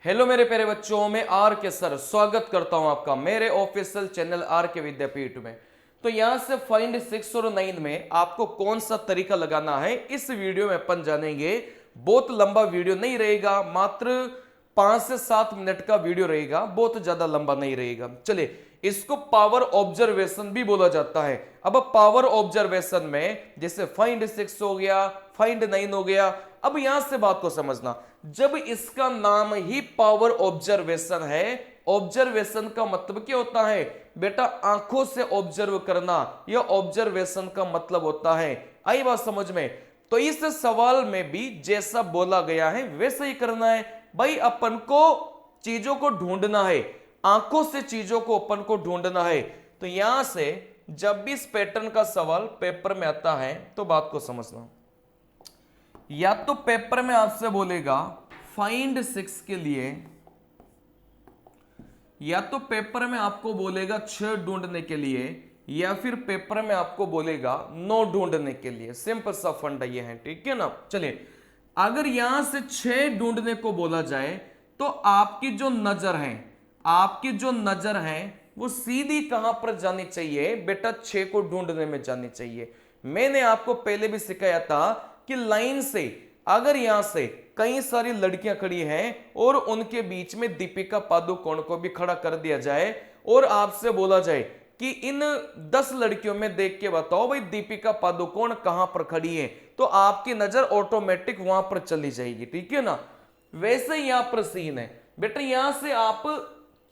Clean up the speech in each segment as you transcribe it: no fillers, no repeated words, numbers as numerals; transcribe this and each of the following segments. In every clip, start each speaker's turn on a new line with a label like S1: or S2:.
S1: Hello मेरे प्यारे बच्चों, मैं आर के सर स्वागत करता हूं आपका मेरे ऑफिशियल चैनल आर के विद्यापीठ में। तो यहां से फाइंड 6 और 9 में आपको कौन सा तरीका लगाना है इस वीडियो में अपन जानेंगे। बहुत लंबा वीडियो नहीं रहेगा, मात्र 5 से 7 मिनट का वीडियो रहेगा, बहुत ज्यादा लंबा नहीं रहेगा। चलिए, इसको पावर ऑब्जर्वेशन भी बोला जाता है। अब पावर ऑब्जर्वेशन में जैसे फाइंड 6 हो गया, फाइंड 9 हो गया। अब यहां से बात को समझना, जब इसका नाम ही पावर ऑब्जर्वेशन है, ऑब्जर्वेशन का मतलब क्या होता है बेटा? आंखों से ऑब्जर्व करना। यह ऑब्जर्वेशन का मतलब होता है। आई बात समझ में? तो इस सवाल में भी जैसा बोला गया है वैसा ही करना है भाई। अपन को चीजों को ढूंढना है, आंखों से चीजों को अपन को ढूंढना है। तो यहां से जब भी इस पैटर्न का सवाल पेपर में आता है तो बात को समझना, या तो पेपर में आपसे बोलेगा फाइंड 6 के लिए, या तो पेपर में आपको बोलेगा 6 ढूंढने के लिए, या फिर पेपर में आपको बोलेगा 9 ढूंढने के लिए। सिंपल सा फंडा ये है, ठीक है ना। चलिए, अगर यहां से 6 ढूंढने को बोला जाए तो आपकी जो नजर है, आपकी जो नजर है वो सीधी कहां पर जानी चाहिए बेटा? 6 को ढूंढने में जानी चाहिए। मैंने आपको पहले भी सिखाया था कि लाइन से अगर यहां से कई सारी लड़कियां खड़ी हैं और उनके बीच में दीपिका पादुकोण को भी खड़ा कर दिया जाए और आपसे बोला जाए कि इन 10 लड़कियों में देख के बताओ भाई दीपिका पादुकोण कहां पर खड़ी है, तो आपकी नजर ऑटोमेटिक वहां पर चली जाएगी, ठीक है ना। वैसे ही यहां पर सीन है बेटा। यहां से आप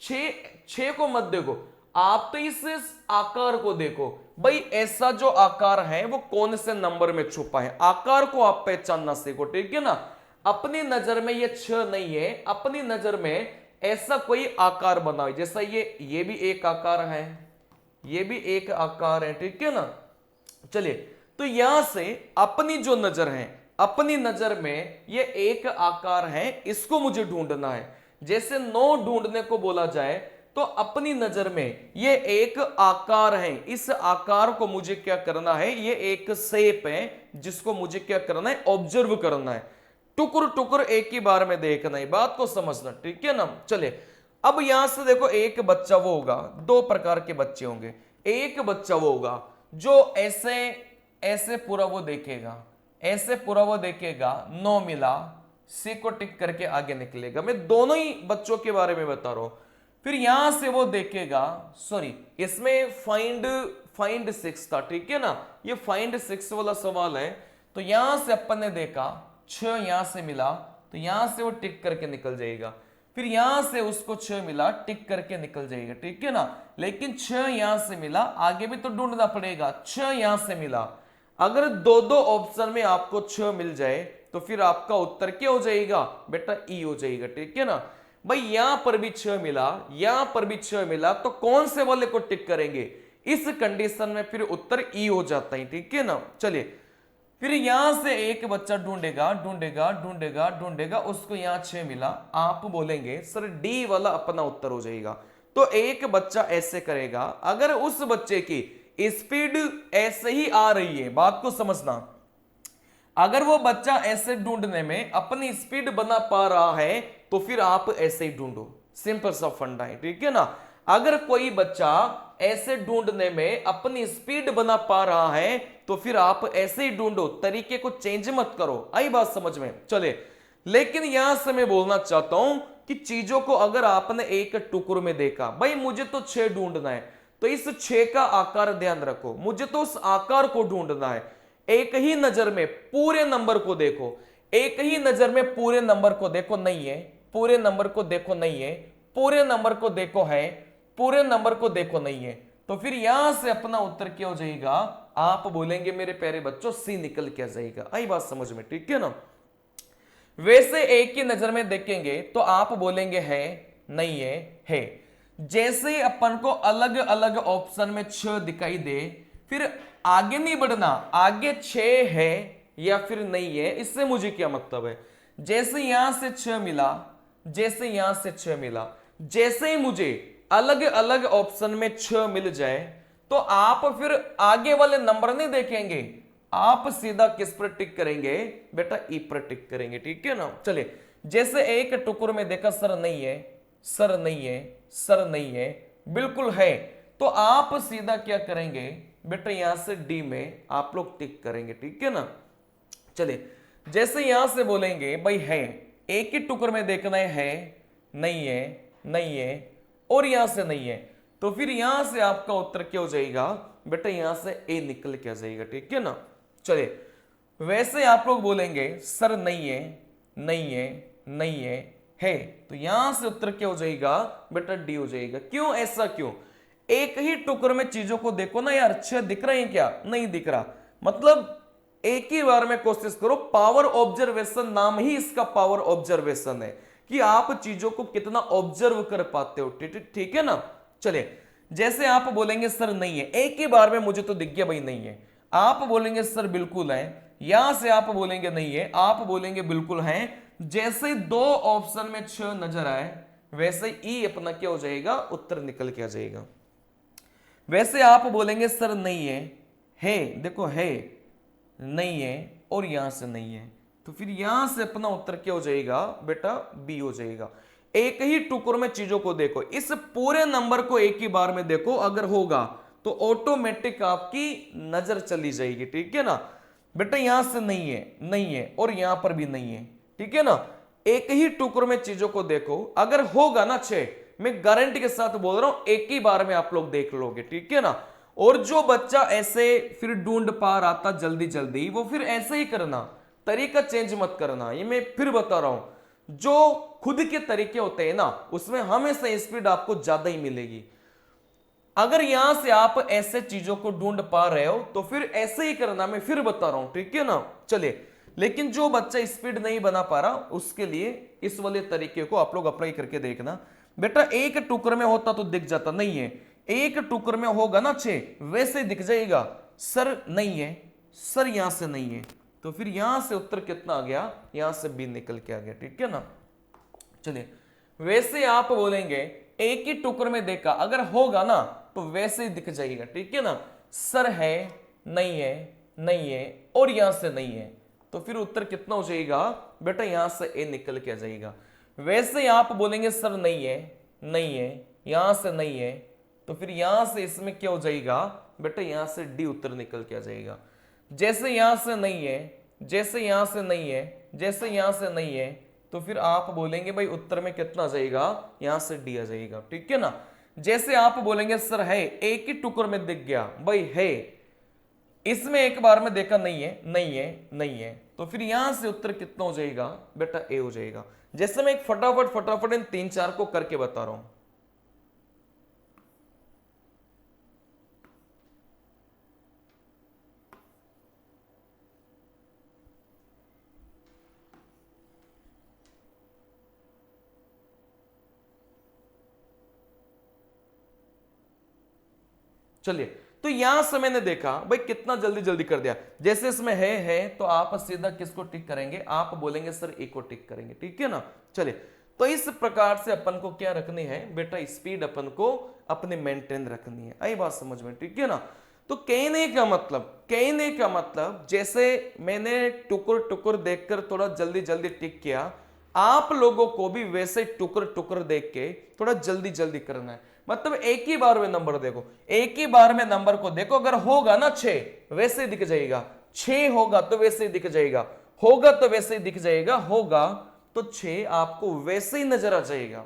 S1: 6 को मत देखो, आप तो इस आकार को देखो भाई। ऐसा जो आकार है वो कौन से नंबर में छुपा है, आकार को आप पहचानना सीखो, ठीक है ना। अपनी नजर में ये 6 नहीं है, अपनी नजर में ऐसा कोई आकार बनाओ। जैसा ये भी एक आकार है, ये भी एक आकार है, ठीक है ना। चलिए, तो यहां से अपनी जो नजर है, अपनी नजर में ये एक आकार है, इसको मुझे ढूंढना है। जैसे 9 ढूंढने को बोला जाए तो अपनी नजर में ये एक आकार है, इस आकार को मुझे क्या करना है? ये एक शेप है जिसको मुझे क्या करना है? ऑब्जर्व करना है। टुकुर टुकुर एक ही बार में देखना है, बात को समझना, ठीक है ना। चलिए, अब यहां से देखो, एक बच्चा वो होगा, 2 प्रकार के बच्चे होंगे। एक बच्चा वो होगा जो ऐसे ऐसे पूरा वो देखेगा, ऐसे पूरा वो देखेगा, 9 मिला, सी को टिक करके आगे निकलेगा। मैं दोनों ही बच्चों के बारे में बता रहा हूं। फिर यहां से वो देखेगा, सॉरी, इसमें फाइंड 6 था, ठीक है ना। ये फाइंड 6 वाला सवाल है। तो यहां से अपन ने देखा 6 यहां से मिला, तो यहां से वो टिक करके निकल जाएगा। फिर यहां से उसको 6 मिला, टिक करके निकल जाएगा, ठीक है ना। लेकिन 6 यहां से मिला, आगे भी तो ढूंढना पड़ेगा। 6 यहां से मिला, अगर दो दो ऑप्शन में आपको 6 मिल जाए तो फिर आपका उत्तर क्या हो जाएगा बेटा? ई हो जाएगा, ठीक है ना। भाई यहां पर भी 6 मिला, यहां पर भी 6 मिला, तो कौन से वाले को टिक करेंगे? इस कंडीशन में फिर उत्तर ई हो जाता है, ठीक है ना। चलिए, फिर यहां से एक बच्चा ढूंढेगा ढूंढेगा ढूंढेगा ढूंढेगा, उसको यहां 6 मिला, आप बोलेंगे सर डी वाला अपना उत्तर हो जाएगा। तो एक बच्चा ऐसे करेगा, अगर उस बच्चे की स्पीड ऐसे ही आ रही है, बात को समझना, अगर वो बच्चा ऐसे ढूंढने में अपनी स्पीड बना पा रहा है तो फिर आप ऐसे ही ढूंढो। सिंपल सा फंडा है, ठीक है ना। अगर कोई बच्चा ऐसे ढूंढने में अपनी स्पीड बना पा रहा है तो फिर आप ऐसे ही ढूंढो, तरीके को चेंज मत करो। आई बात समझ में? चले, लेकिन यहां से मैं बोलना चाहता हूं कि चीजों को अगर आपने एक टुकड़े में देखा, भाई मुझे तो 6 ढूंढना है, तो इस 6 का आकार ध्यान रखो, मुझे तो उस आकार को ढूंढना है। एक ही नजर में पूरे नंबर को देखो, एक ही नजर में पूरे नंबर को देखो, नहीं है, पूरे नंबर को देखो, नहीं है, पूरे नंबर को देखो, है, पूरे नंबर को देखो, नहीं है। तो फिर यहां से अपना उत्तर क्या हो जाएगा? आप बोलेंगे मेरे प्यारे बच्चों सी निकल के आ जाएगा। आई बात समझ में, ठीक है ना। वैसे एक ही नजर में देखेंगे तो आप बोलेंगे है, नहीं है, है। जैसे अपन को अलग अलग ऑप्शन में 6 दिखाई दे, फिर आगे नहीं बढ़ना, आगे 6 है या फिर नहीं है, इससे मुझे क्या मतलब है। जैसे यहां से 6 मिला, जैसे यहां से 6 मिला, जैसे ही मुझे अलग अलग ऑप्शन में 6 मिल जाए तो आप फिर आगे वाले नंबर नहीं देखेंगे, आप सीधा किस पर टिक करेंगे बेटा, ई पर टिक करेंगे, ठीक है ना। चलिए, जैसे एक टुकड़ में देखा सर नहीं है, सर नहीं है, सर नहीं है, बिल्कुल है, तो आप सीधा क्या करेंगे बेटा, यहां से डी में आप लोग टिक करेंगे, ठीक है ना। चलिए, जैसे यहां से बोलेंगे भाई है, एक ही टुकड़ में देखना है, नहीं है, नहीं है, और यहां से नहीं है, तो फिर यहां से आपका उत्तर क्या हो जाएगा बेटा, यहां से ए निकल के आ जाएगा, ठीक है ना। चलिए, वैसे आप लोग बोलेंगे सर नहीं है, नहीं है, नहीं है, तो यहां से उत्तर क्या हो जाएगा बेटा, डी हो जाएगा। क्यों, ऐसा क्यों? एक ही टुकड़ में चीजों को देखो ना यार, अच्छे दिख रहे हैं क्या, नहीं दिख रहा, मतलब एक ही बार में कोशिश करो। पावर ऑब्जर्वेशन नाम ही इसका पावर ऑब्जर्वेशन है कि आप चीजों को कितना ऑब्जर्व कर पाते हो, ठीक है ना। चलिए, जैसे आप बोलेंगे सर नहीं है, एक ही बार में मुझे तो दिख गया भाई नहीं है, आप बोलेंगे सर बिल्कुल है, यहां से आप बोलेंगे नहीं है, आप बोलेंगे बिल्कुल है, जैसे दो ऑप्शन में 6 नजर आए वैसे ई अपना क्या हो जाएगा, उत्तर निकल के आ जाएगा। वैसे आप बोलेंगे सर नहीं है, देखो है, नहीं है, और यहां से नहीं है, तो फिर यहां से अपना उत्तर क्या हो जाएगा बेटा, बी हो जाएगा। एक ही टुकड़ में चीजों को देखो, इस पूरे नंबर को एक ही बार में देखो, अगर होगा तो ऑटोमेटिक आपकी नजर चली जाएगी, ठीक है ना बेटा। यहां से नहीं है, नहीं है, और यहां पर भी नहीं है, ठीक है ना। एक ही टुकड़ में चीजों को देखो, अगर होगा ना 6, मैं गारंटी के साथ बोल रहा हूं एक ही बार में आप लोग देख लोगे, ठीक है ना। और जो बच्चा ऐसे फिर ढूंढ पा रहा था जल्दी जल्दी, वो फिर ऐसे ही करना, तरीका चेंज मत करना, ये मैं फिर बता रहा हूं। जो खुद के तरीके होते हैं ना, उसमें हमेशा स्पीड आपको ज्यादा ही मिलेगी। अगर यहां से आप ऐसे चीजों को ढूंढ पा रहे हो तो फिर ऐसे ही करना, मैं फिर बता रहा हूं, ठीक है ना। चलिए, लेकिन जो बच्चा स्पीड नहीं बना पा रहा, उसके लिए इस वाले तरीके को आप लोग अप्लाई करके देखना। बेटा, एक टुकड़ में होता तो दिख जाता, नहीं है, एक टुकड़ में होगा ना 6, वैसे दिख जाएगा। सर नहीं है, सर यहां से नहीं है, तो फिर यहां से उत्तर कितना आ गया, यहां से बी निकल के आ गया, ठीक है ना। चलिए, वैसे आप बोलेंगे एक ही टुकड़ में देखा, अगर होगा ना तो वैसे ही दिख जाएगा, ठीक है ना। सर है, नहीं है, नहीं है, और यहां से नहीं है, तो फिर उत्तर कितना हो जाएगा बेटा, यहां से ए निकल के आ जाएगा। वैसे आप बोलेंगे सर नहीं है, नहीं है, यहां से नहीं है, तो फिर यहां से इसमें क्या हो जाएगा बेटा, यहां से डी उत्तर निकल के आ जाएगा। जैसे यहां से नहीं है, जैसे यहां से नहीं है, जैसे यहां से नहीं है, तो फिर आप बोलेंगे भाई उत्तर में कितना आ जाएगा, यहां से डी आ जाएगा, ठीक है ना। जैसे आप बोलेंगे सर है, एक ही टुकड़ में दिख गया भाई है, इसमें एक बार में देखा नहीं है, नहीं है, नहीं है, तो फिर यहां से उत्तर कितना हो जाएगा बेटा, ए हो जाएगा। जैसे मैं एक फटाफट इन 3-4 को करके बता रहा हूं। चलिए, तो यहां से मैंने देखा भाई कितना जल्दी जल्दी कर दिया। जैसे इसमें है तो आप सीधा किसको टिक करेंगे, आप बोलेंगे सर ए को टिक करेंगे, ठीक है ना। चलिए, तो इस प्रकार से अपन को क्या रखनी है बेटा, स्पीड अपन को अपने मेंटेन रखनी है। आई बात समझ में, ठीक है ना। तो कहने का मतलब जैसे मैंने टुकुर टुकुर देखकर थोड़ा जल्दी जल्दी टिक किया, आप लोगों को भी वैसे टुकुर टुकुर देख के थोड़ा जल्दी जल्दी करना है। मतलब एक ही बार में नंबर देखो, एक ही बार में नंबर को देखो, अगर होगा ना 6 वैसे ही दिख जाएगा, 6 होगा तो वैसे ही दिख जाएगा, होगा तो वैसे ही दिख जाएगा, होगा तो 6 आपको वैसे ही नजर आ जाएगा।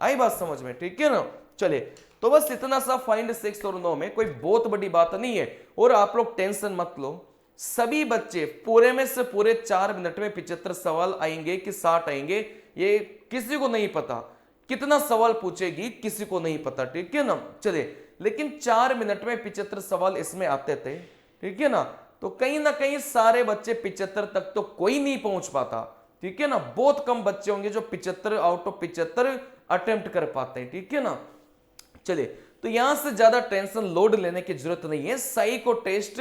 S1: आई बात समझ में, ठीक है ना। चलिए, तो बस इतना सा फाइंड 6 और 9 में कोई बहुत बड़ी बात नहीं है, और आप लोग टेंशन मत लो। सभी बच्चे पूरे में से पूरे 4 मिनट में 75 सवाल आएंगे कि 60 आएंगे, ये किसी को नहीं पता। कितना सवाल पूछेगी किसी को नहीं पता, ठीक है ना। चलिए, लेकिन 4 मिनट में 75 सवाल इसमें आते थे, ठीक है ना। तो कहीं ना कहीं सारे बच्चे 75 तक तो कोई नहीं पहुंच पाता, ठीक है ना। बहुत कम बच्चे होंगे जो 75 आउट ऑफ 75 अटेम्प्ट कर पाते हैं, ठीक है ना। चलिए, तो यहां से ज्यादा टेंशन लोड लेने की जरूरत नहीं है। साइको टेस्ट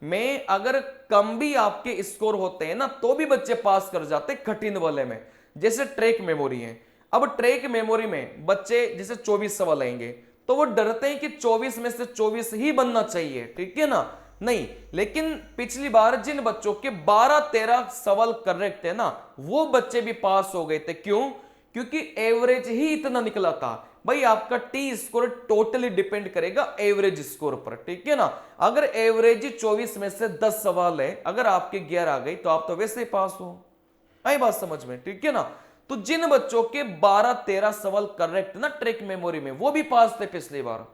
S1: में अगर कम भी आपके स्कोर होते हैं ना, तो भी बच्चे पास कर जाते कठिन वाले में। जैसे ट्रैक मेमोरी है, अब ट्रैक मेमोरी में बच्चे जैसे 24 सवाल आएंगे तो वो डरते हैं कि 24 में से 24 ही बनना चाहिए, ठीक है ना। नहीं, लेकिन पिछली बार जिन बच्चों के 12-13 सवाल करेक्ट थे ना, वो बच्चे भी पास हो गए थे। क्यों? क्योंकि एवरेज ही इतना निकला था। भाई आपका टी स्कोर टोटली डिपेंड करेगा एवरेज स्कोर पर, ठीक है ना। अगर एवरेज 24 में से 10 सवाल है, अगर आपके 11 आ गई तो आप तो वैसे ही पास हो। आई बात समझ में, ठीक है ना। तो जिन बच्चों के 12-13 सवाल करेक्ट ना ट्रिक मेमोरी में, वो भी पास थे पिछली बार।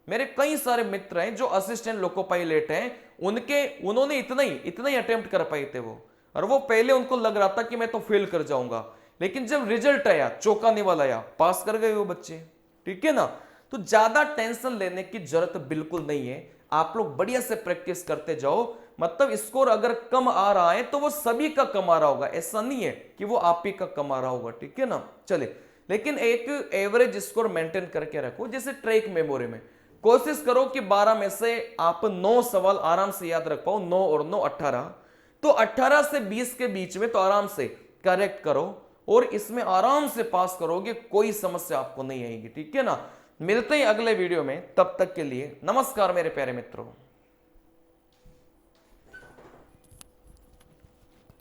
S1: मेरे कई सारे मित्र हैं जो असिस्टेंट लोको पायलट हैं, उन्होंने इतना ही अटेम्प्ट कर पाए थे वो, और वो पहले उनको लग रहा था कि मैं तो फेल कर जाऊंगा, लेकिन जब रिजल्ट आया, चौंकाने वाला आया, पास कर गए वो बच्चे, ठीक है ना। तो ज्यादा टेंशन लेने की जरूरत बिल्कुल नहीं है। आप लोग बढ़िया से प्रैक्टिस करते जाओ। मतलब स्कोर अगर कम आ रहा है तो वो सभी का कम आ रहा होगा, ऐसा नहीं है कि वो आप ही का कम आ रहा होगा, ठीक है ना। चले, लेकिन एक एवरेज स्कोर मेंटेन करके रखो। जैसे ट्रैक मेमोरी में कोशिश करो कि 12 में से आप 9 सवाल आराम से याद रख पाओ। 9 और 9 18, तो 18 से 20 के बीच में तो आराम से करेक्ट करो, और इसमें आराम से पास करोगे, कोई समस्या आपको नहीं आएगी, ठीक है ना। मिलते हैं अगले वीडियो में, तब तक के लिए नमस्कार मेरे प्यारे मित्रों।